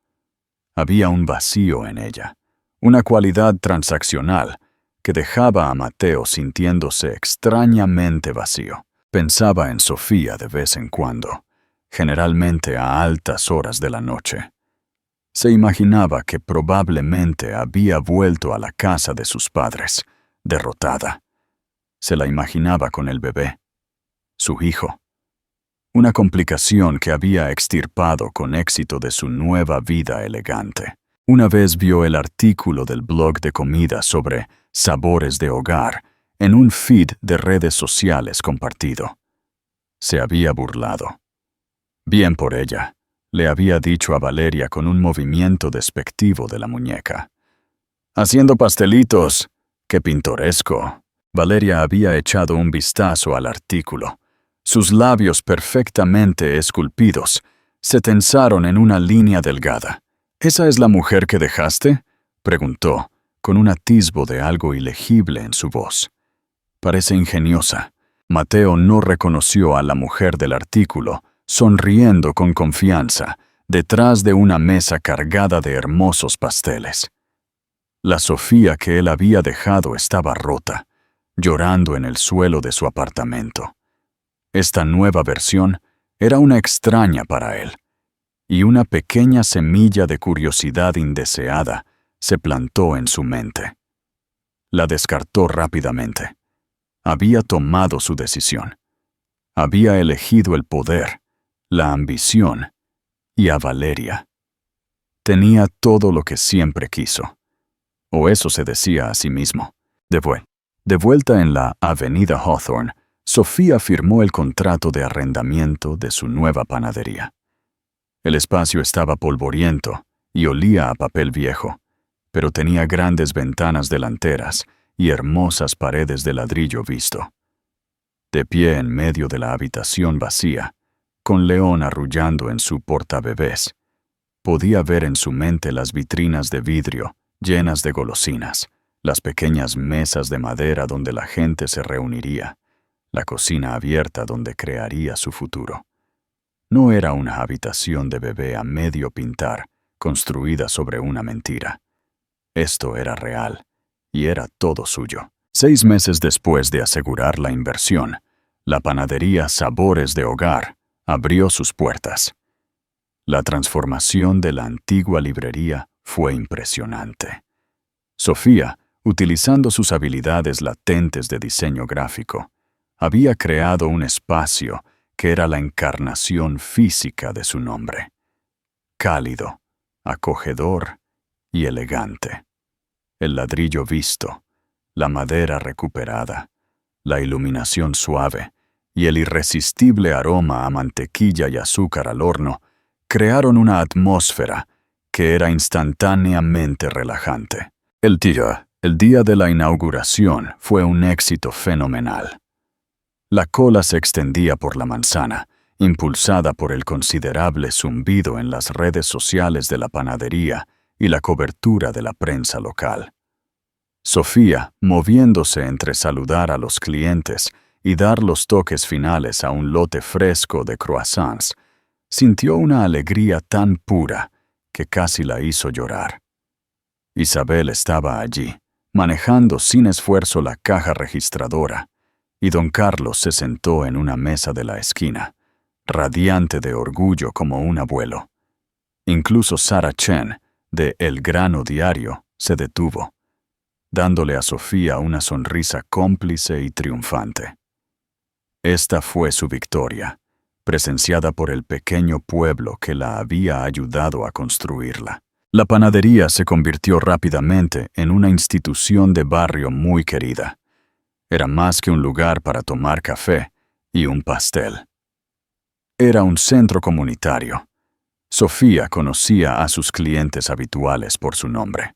Había un vacío en ella, una cualidad transaccional que dejaba a Mateo sintiéndose extrañamente vacío. Pensaba en Sofía de vez en cuando, generalmente a altas horas de la noche. Se imaginaba que probablemente había vuelto a la casa de sus padres, derrotada. Se la imaginaba con el bebé, su hijo. Una complicación que había extirpado con éxito de su nueva vida elegante. Una vez vio el artículo del blog de comida sobre sabores de hogar en un feed de redes sociales compartido. Se había burlado. Bien por ella, le había dicho a Valeria con un movimiento despectivo de la muñeca. «Haciendo pastelitos. ¡Qué pintoresco!». Valeria había echado un vistazo al artículo. Sus labios perfectamente esculpidos se tensaron en una línea delgada. «¿Esa es la mujer que dejaste?», preguntó, con un atisbo de algo ilegible en su voz. «Parece ingeniosa». Mateo no reconoció a la mujer del artículo, sonriendo con confianza, detrás de una mesa cargada de hermosos pasteles. La Sofía que él había dejado estaba rota, llorando en el suelo de su apartamento. Esta nueva versión era una extraña para él, y una pequeña semilla de curiosidad indeseada se plantó en su mente. La descartó rápidamente. Había tomado su decisión. Había elegido el poder, la ambición y a Valeria. Tenía todo lo que siempre quiso. O eso se decía a sí mismo. De vuelta en la avenida Hawthorne, Sofía firmó el contrato de arrendamiento de su nueva panadería. El espacio estaba polvoriento y olía a papel viejo, pero tenía grandes ventanas delanteras y hermosas paredes de ladrillo visto. De pie en medio de la habitación vacía, con León arrullando en su portabebés, podía ver en su mente las vitrinas de vidrio llenas de golosinas, las pequeñas mesas de madera donde la gente se reuniría, la cocina abierta donde crearía su futuro. No era una habitación de bebé a medio pintar, construida sobre una mentira. Esto era real, y era todo suyo. 6 meses después de asegurar la inversión, la panadería Sabores de Hogar abrió sus puertas. La transformación de la antigua librería fue impresionante. Sofía, utilizando sus habilidades latentes de diseño gráfico, había creado un espacio que era la encarnación física de su nombre. Cálido, acogedor y elegante. El ladrillo visto, la madera recuperada, la iluminación suave y el irresistible aroma a mantequilla y azúcar al horno crearon una atmósfera que era instantáneamente relajante. El día de la inauguración fue un éxito fenomenal. La cola se extendía por la manzana, impulsada por el considerable zumbido en las redes sociales de la panadería y la cobertura de la prensa local. Sofía, moviéndose entre saludar a los clientes y dar los toques finales a un lote fresco de croissants, sintió una alegría tan pura que casi la hizo llorar. Isabel estaba allí, manejando sin esfuerzo la caja registradora, y don Carlos se sentó en una mesa de la esquina, radiante de orgullo como un abuelo. Incluso Sarah Chen, de El Grano Diario, se detuvo, dándole a Sofía una sonrisa cómplice y triunfante. Esta fue su victoria, presenciada por el pequeño pueblo que la había ayudado a construirla. La panadería se convirtió rápidamente en una institución de barrio muy querida. Era más que un lugar para tomar café y un pastel. Era un centro comunitario. Sofía conocía a sus clientes habituales por su nombre.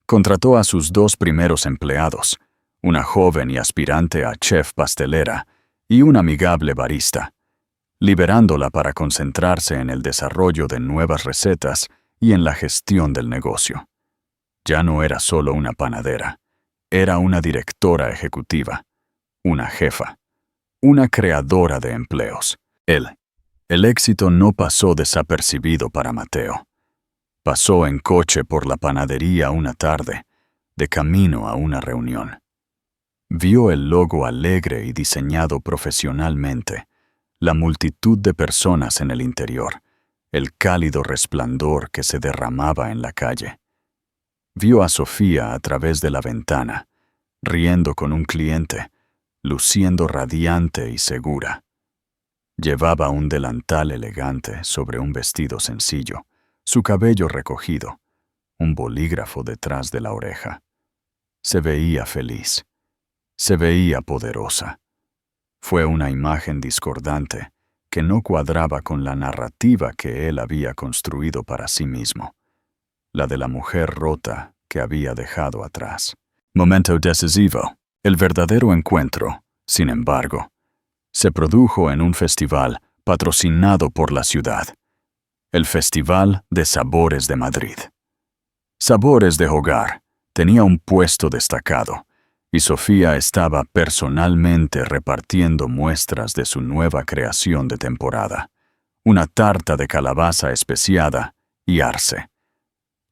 Contrató a sus 2 primeros empleados, una joven y aspirante a chef pastelera y un amigable barista, liberándola para concentrarse en el desarrollo de nuevas recetas y en la gestión del negocio. Ya no era solo una panadera, era una directora ejecutiva, una jefa, una creadora de empleos. El éxito no pasó desapercibido para Mateo. Pasó en coche por la panadería una tarde, de camino a una reunión. Vio el logo alegre y diseñado profesionalmente, la multitud de personas en el interior, el cálido resplandor que se derramaba en la calle. Vio a Sofía a través de la ventana, riendo con un cliente, luciendo radiante y segura. Llevaba un delantal elegante sobre un vestido sencillo, su cabello recogido, un bolígrafo detrás de la oreja. Se veía feliz, se veía poderosa. Fue una imagen discordante que no cuadraba con la narrativa que él había construido para sí mismo, la de la mujer rota que había dejado atrás. Momento decisivo. El verdadero encuentro, sin embargo, se produjo en un festival patrocinado por la ciudad, el Festival de Sabores de Madrid. Sabores de Hogar tenía un puesto destacado, y Sofía estaba personalmente repartiendo muestras de su nueva creación de temporada, una tarta de calabaza especiada y arce.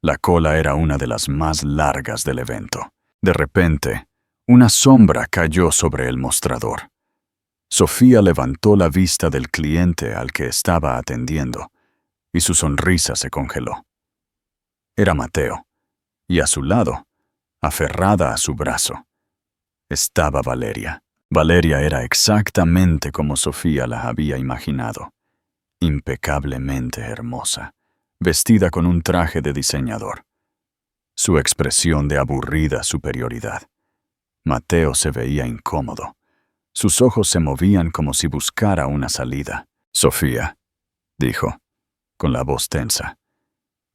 La cola era una de las más largas del evento. De repente, una sombra cayó sobre el mostrador. Sofía levantó la vista del cliente al que estaba atendiendo, y su sonrisa se congeló. Era Mateo, y a su lado, aferrada a su brazo, estaba Valeria. Valeria era exactamente como Sofía la había imaginado, impecablemente hermosa, vestida con un traje de diseñador. Su expresión de aburrida superioridad. Mateo se veía incómodo. Sus ojos se movían como si buscara una salida. «Sofía», dijo, con la voz tensa.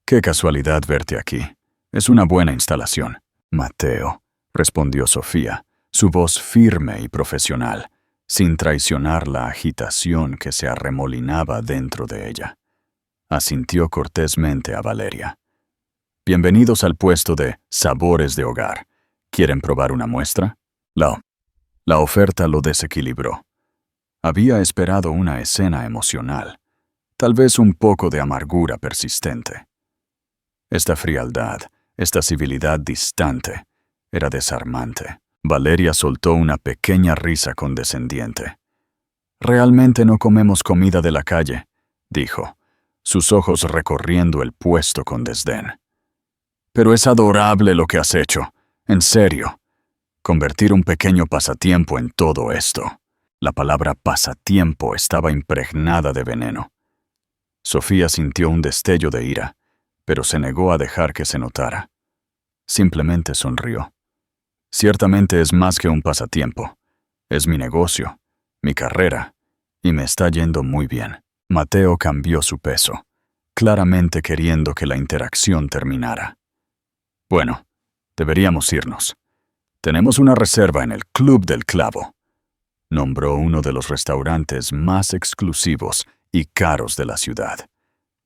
«Qué casualidad verte aquí. Es una buena instalación. Mateo, respondió Sofía, su voz firme y profesional, sin traicionar la agitación que se arremolinaba dentro de ella. Asintió cortésmente a Valeria. Bienvenidos al puesto de sabores de hogar. ¿Quieren probar una muestra? La oferta lo desequilibró. Había esperado una escena emocional, tal vez un poco de amargura persistente. Esta frialdad, esta civilidad distante, era desarmante. Valeria soltó una pequeña risa condescendiente. «Realmente no comemos comida de la calle», dijo, sus ojos recorriendo el puesto con desdén. «Pero es adorable lo que has hecho, en serio. Convertir un pequeño pasatiempo en todo esto». La palabra pasatiempo estaba impregnada de veneno. Sofía sintió un destello de ira, pero se negó a dejar que se notara. Simplemente sonrió. Ciertamente es más que un pasatiempo. Es mi negocio, mi carrera, y me está yendo muy bien. Mateo cambió su peso, claramente queriendo que la interacción terminara. Bueno, deberíamos irnos. Tenemos una reserva en el Club del Clavo. Nombró uno de los restaurantes más exclusivos y caros de la ciudad.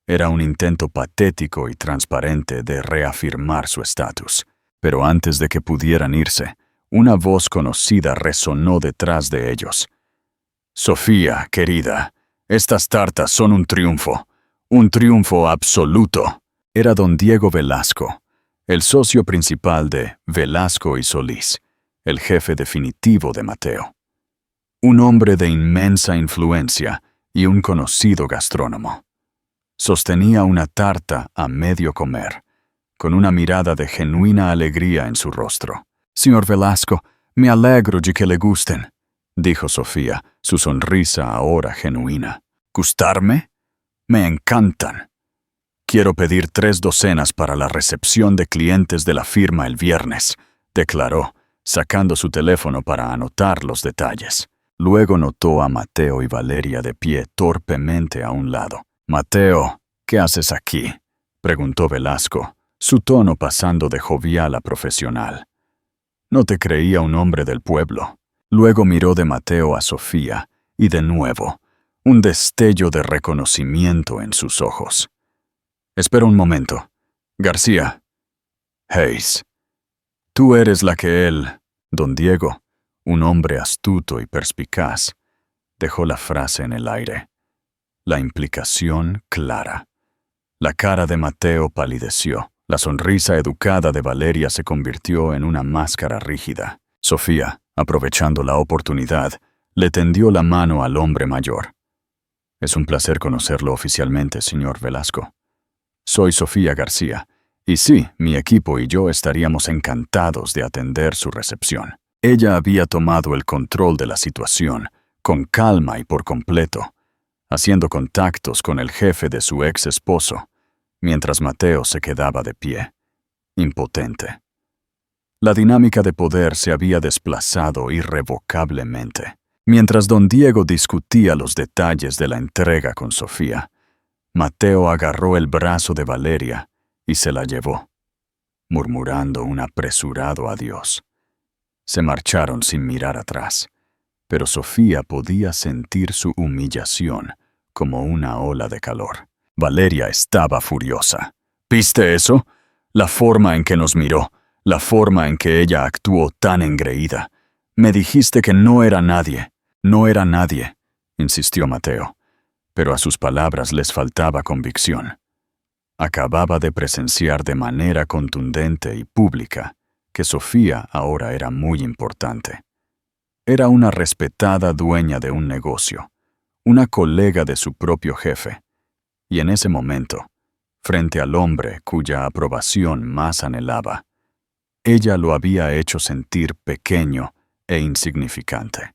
Era un intento patético y transparente de reafirmar su estatus. Pero antes de que pudieran irse, una voz conocida resonó detrás de ellos. «Sofía, querida, estas tartas son un triunfo absoluto». Era don Diego Velasco, el socio principal de Velasco y Solís, el jefe definitivo de Mateo. Un hombre de inmensa influencia y un conocido gastrónomo. Sostenía una tarta a medio comer, con una mirada de genuina alegría en su rostro. «Señor Velasco, me alegro de que le gusten», dijo Sofía, su sonrisa ahora genuina. «¿Gustarme? Me encantan. Quiero pedir 3 docenas para la recepción de clientes de la firma el viernes», declaró, sacando su teléfono para anotar los detalles. Luego notó a Mateo y Valeria de pie torpemente a un lado. «Mateo, ¿qué haces aquí?», preguntó Velasco, su tono pasando de jovial a profesional. «No te creía un hombre del pueblo». Luego miró de Mateo a Sofía, y de nuevo, un destello de reconocimiento en sus ojos. «Espera un momento. García. Hayes. Tú eres la que él...» Don Diego, un hombre astuto y perspicaz, dejó la frase en el aire. La implicación clara. La cara de Mateo palideció. La sonrisa educada de Valeria se convirtió en una máscara rígida. Sofía, aprovechando la oportunidad, le tendió la mano al hombre mayor. «Es un placer conocerlo oficialmente, señor Velasco. Soy Sofía García, y sí, mi equipo y yo estaríamos encantados de atender su recepción». Ella había tomado el control de la situación, con calma y por completo, haciendo contactos con el jefe de su ex esposo, mientras Mateo se quedaba de pie, impotente. La dinámica de poder se había desplazado irrevocablemente. Mientras don Diego discutía los detalles de la entrega con Sofía, Mateo agarró el brazo de Valeria y se la llevó, murmurando un apresurado adiós. Se marcharon sin mirar atrás, pero Sofía podía sentir su humillación como una ola de calor. Valeria estaba furiosa. «¿Viste eso? La forma en que nos miró, la forma en que ella actuó tan engreída. Me dijiste que no era nadie, insistió Mateo, pero a sus palabras les faltaba convicción. Acababa de presenciar de manera contundente y pública que Sofía ahora era muy importante. Era una respetada dueña de un negocio, una colega de su propio jefe, y en ese momento, frente al hombre cuya aprobación más anhelaba, ella lo había hecho sentir pequeño e insignificante.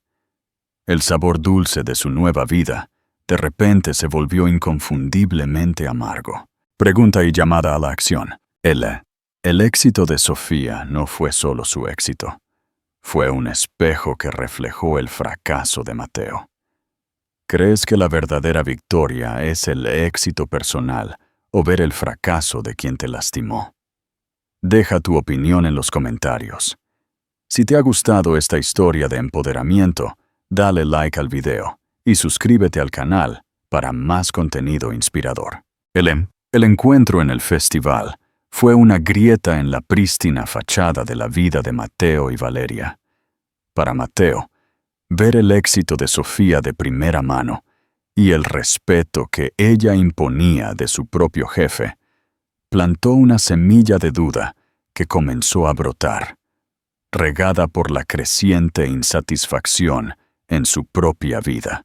El sabor dulce de su nueva vida de repente se volvió inconfundiblemente amargo. Pregunta y llamada a la acción. El éxito de Sofía no fue solo su éxito. Fue un espejo que reflejó el fracaso de Mateo. ¿Crees que la verdadera victoria es el éxito personal o ver el fracaso de quien te lastimó? Deja tu opinión en los comentarios. Si te ha gustado esta historia de empoderamiento, dale like al video y suscríbete al canal para más contenido inspirador. El encuentro en el festival fue una grieta en la prístina fachada de la vida de Mateo y Valeria. Para Mateo, ver el éxito de Sofía de primera mano y el respeto que ella imponía de su propio jefe, plantó una semilla de duda que comenzó a brotar, regada por la creciente insatisfacción en su propia vida.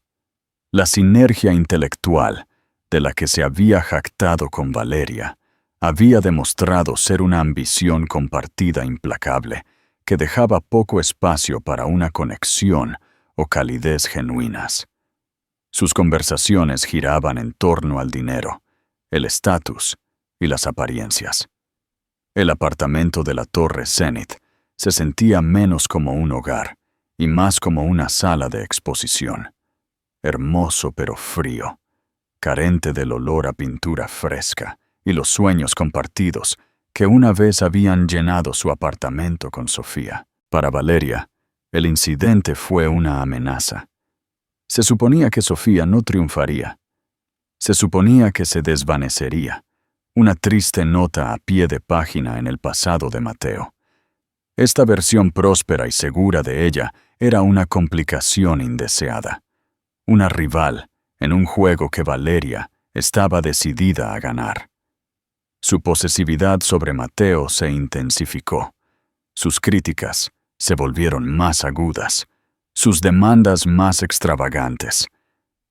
La sinergia intelectual de la que se había jactado con Valeria había demostrado ser una ambición compartida implacable que dejaba poco espacio para una conexión o calidez genuinas. Sus conversaciones giraban en torno al dinero, el estatus y las apariencias. El apartamento de la Torre Zenith se sentía menos como un hogar y más como una sala de exposición. Hermoso pero frío, carente del olor a pintura fresca y los sueños compartidos que una vez habían llenado su apartamento con Sofía. Para Valeria, el incidente fue una amenaza. Se suponía que Sofía no triunfaría. Se suponía que se desvanecería. Una triste nota a pie de página en el pasado de Mateo. Esta versión próspera y segura de ella era una complicación indeseada. Una rival en un juego que Valeria estaba decidida a ganar. Su posesividad sobre Mateo se intensificó. Sus críticas se volvieron más agudas, sus demandas más extravagantes.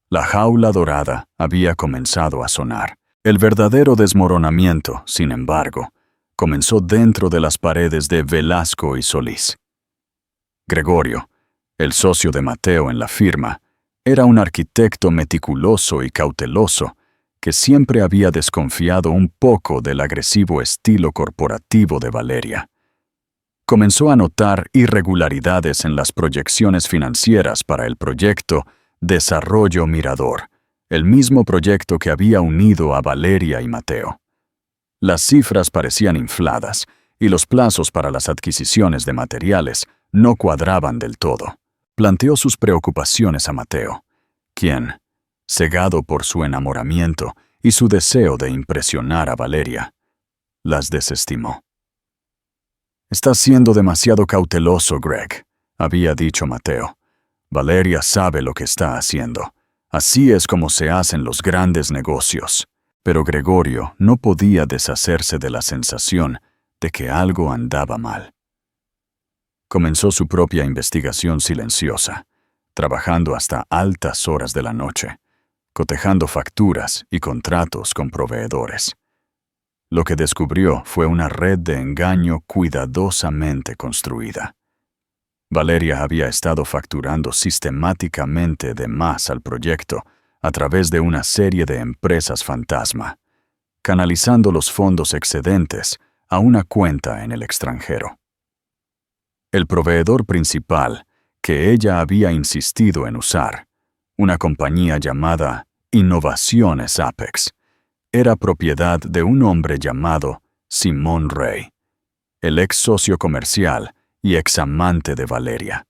La jaula dorada había comenzado a sonar. El verdadero desmoronamiento, sin embargo, comenzó dentro de las paredes de Velasco y Solís. Gregorio, el socio de Mateo en la firma, era un arquitecto meticuloso y cauteloso que siempre había desconfiado un poco del agresivo estilo corporativo de Valeria. Comenzó a notar irregularidades en las proyecciones financieras para el proyecto Desarrollo Mirador, el mismo proyecto que había unido a Valeria y Mateo. Las cifras parecían infladas y los plazos para las adquisiciones de materiales no cuadraban del todo. Planteó sus preocupaciones a Mateo, quien, cegado por su enamoramiento y su deseo de impresionar a Valeria, las desestimó. «Estás siendo demasiado cauteloso, Greg», había dicho Mateo. «Valeria sabe lo que está haciendo. Así es como se hacen los grandes negocios». Pero Gregorio no podía deshacerse de la sensación de que algo andaba mal. Comenzó su propia investigación silenciosa, trabajando hasta altas horas de la noche, cotejando facturas y contratos con proveedores. Lo que descubrió fue una red de engaño cuidadosamente construida. Valeria había estado facturando sistemáticamente de más al proyecto a través de una serie de empresas fantasma, canalizando los fondos excedentes a una cuenta en el extranjero. El proveedor principal, que ella había insistido en usar, una compañía llamada Innovaciones Apex, era propiedad de un hombre llamado Simón Rey, el ex socio comercial y ex amante de Valeria.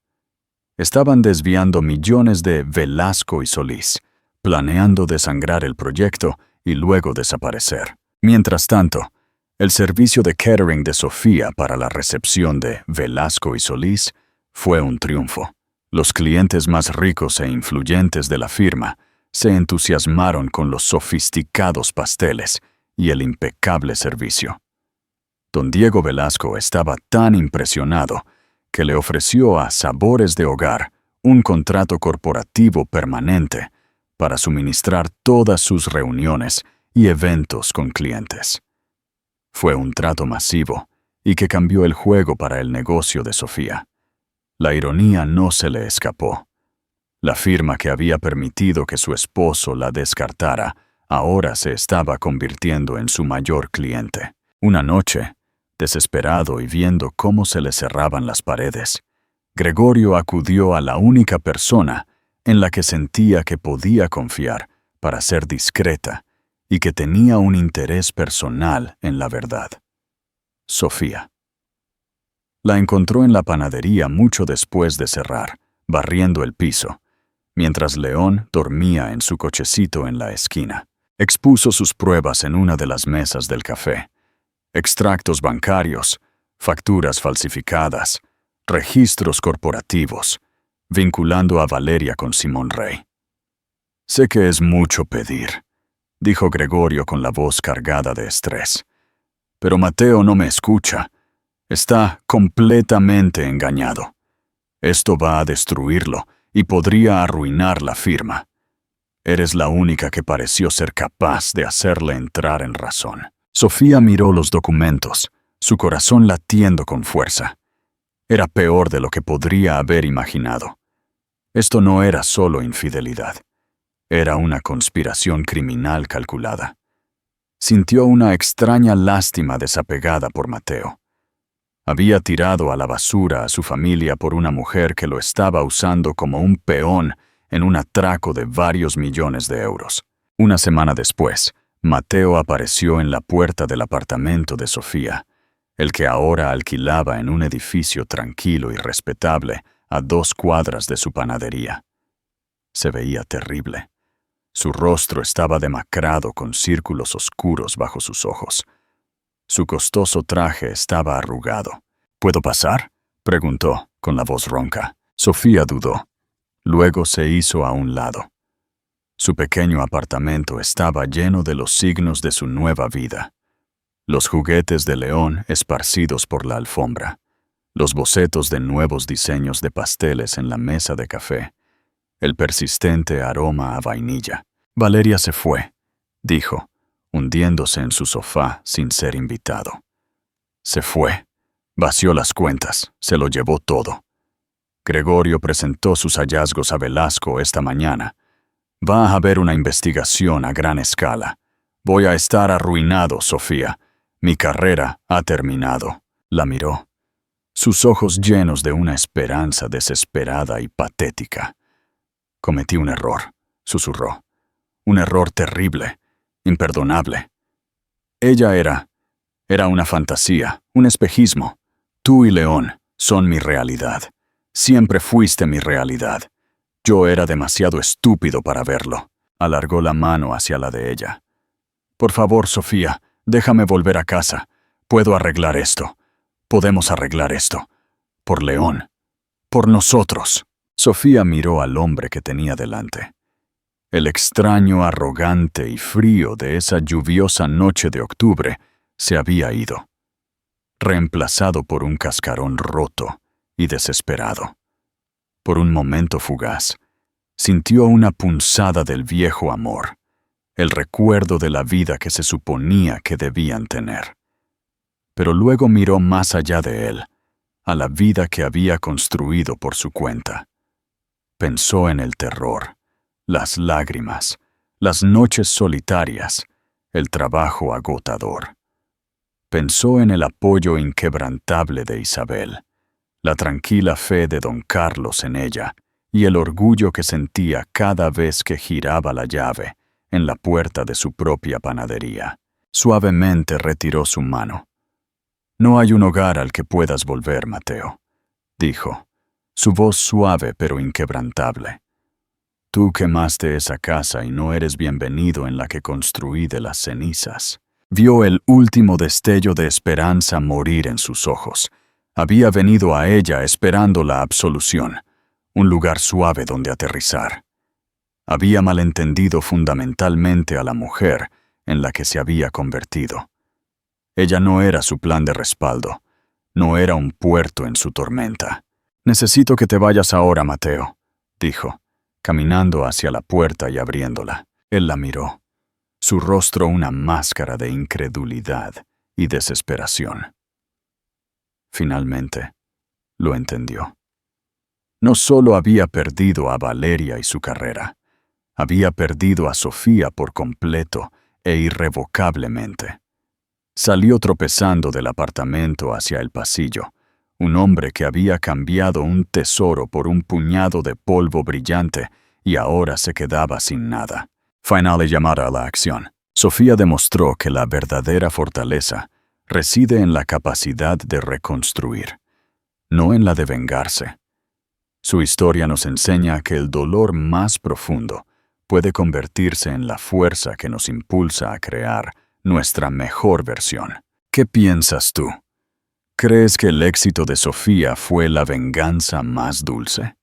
Estaban desviando millones de Velasco y Solís, planeando desangrar el proyecto y luego desaparecer. Mientras tanto, el servicio de catering de Sofía para la recepción de Velasco y Solís fue un triunfo. Los clientes más ricos e influyentes de la firma se entusiasmaron con los sofisticados pasteles y el impecable servicio. Don Diego Velasco estaba tan impresionado que le ofreció a Sabores de Hogar un contrato corporativo permanente para suministrar todas sus reuniones y eventos con clientes. Fue un trato masivo y que cambió el juego para el negocio de Sofía. La ironía no se le escapó. La firma que había permitido que su esposo la descartara ahora se estaba convirtiendo en su mayor cliente. Una noche, desesperado y viendo cómo se le cerraban las paredes, Gregorio acudió a la única persona en la que sentía que podía confiar para ser discreta y que tenía un interés personal en la verdad. Sofía. La encontró en la panadería mucho después de cerrar, barriendo el piso, mientras León dormía en su cochecito en la esquina. Expuso sus pruebas en una de las mesas del café. Extractos bancarios, facturas falsificadas, registros corporativos, vinculando a Valeria con Simón Rey. «Sé que es mucho pedir», dijo Gregorio con la voz cargada de estrés. «Pero Mateo no me escucha. Está completamente engañado. Esto va a destruirlo y podría arruinar la firma. Eres la única que pareció ser capaz de hacerle entrar en razón». Sofía miró los documentos, su corazón latiendo con fuerza. Era peor de lo que podría haber imaginado. Esto no era solo infidelidad. Era una conspiración criminal calculada. Sintió una extraña lástima desapegada por Mateo. Había tirado a la basura a su familia por una mujer que lo estaba usando como un peón en un atraco de varios millones de euros. Una semana después, Mateo apareció en la puerta del apartamento de Sofía, el que ahora alquilaba en un edificio tranquilo y respetable a 2 cuadras de su panadería. Se veía terrible. Su rostro estaba demacrado con círculos oscuros bajo sus ojos. Su costoso traje estaba arrugado. «¿Puedo pasar?», preguntó, con la voz ronca. Sofía dudó. Luego se hizo a un lado. Su pequeño apartamento estaba lleno de los signos de su nueva vida. Los juguetes de León esparcidos por la alfombra, los bocetos de nuevos diseños de pasteles en la mesa de café, el persistente aroma a vainilla. «Valeria se fue», dijo, hundiéndose en su sofá sin ser invitado. «Se fue. Vació las cuentas, se lo llevó todo. Gregorio presentó sus hallazgos a Velasco esta mañana. Va a haber una investigación a gran escala. Voy a estar arruinado, Sofía. Mi carrera ha terminado». La miró, sus ojos llenos de una esperanza desesperada y patética. «Cometí un error», susurró. «Un error terrible, imperdonable. Ella era una fantasía, un espejismo. Tú y León son mi realidad. Siempre fuiste mi realidad. Yo era demasiado estúpido para verlo». Alargó la mano hacia la de ella. «Por favor, Sofía, déjame volver a casa. Puedo arreglar esto. Podemos arreglar esto. Por León. Por nosotros». Sofía miró al hombre que tenía delante. El extraño, arrogante y frío de esa lluviosa noche de octubre se había ido, reemplazado por un cascarón roto y desesperado. Por un momento fugaz, sintió una punzada del viejo amor, el recuerdo de la vida que se suponía que debían tener. Pero luego miró más allá de él, a la vida que había construido por su cuenta. Pensó en el terror, las lágrimas, las noches solitarias, el trabajo agotador. Pensó en el apoyo inquebrantable de Isabel, la tranquila fe de don Carlos en ella y el orgullo que sentía cada vez que giraba la llave en la puerta de su propia panadería. Suavemente retiró su mano. «No hay un hogar al que puedas volver, Mateo», dijo, su voz suave pero inquebrantable. «Tú quemaste esa casa y no eres bienvenido en la que construí de las cenizas». Vio el último destello de esperanza morir en sus ojos. Había venido a ella esperando la absolución, un lugar suave donde aterrizar. Había malentendido fundamentalmente a la mujer en la que se había convertido. Ella no era su plan de respaldo, no era un puerto en su tormenta. «Necesito que te vayas ahora, Mateo», dijo, caminando hacia la puerta y abriéndola. Él la miró, su rostro una máscara de incredulidad y desesperación. Finalmente, lo entendió. No solo había perdido a Valeria y su carrera, había perdido a Sofía por completo e irrevocablemente. Salió tropezando del apartamento hacia el pasillo, un hombre que había cambiado un tesoro por un puñado de polvo brillante y ahora se quedaba sin nada. Final llamada a la acción. Sofía demostró que la verdadera fortaleza reside en la capacidad de reconstruir, no en la de vengarse. Su historia nos enseña que el dolor más profundo puede convertirse en la fuerza que nos impulsa a crear nuestra mejor versión. ¿Qué piensas tú? ¿Crees que el éxito de Sofía fue la venganza más dulce?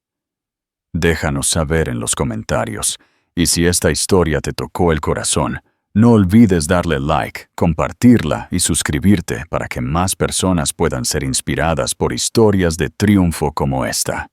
Déjanos saber en los comentarios, y si esta historia te tocó el corazón, no olvides darle like, compartirla y suscribirte para que más personas puedan ser inspiradas por historias de triunfo como esta.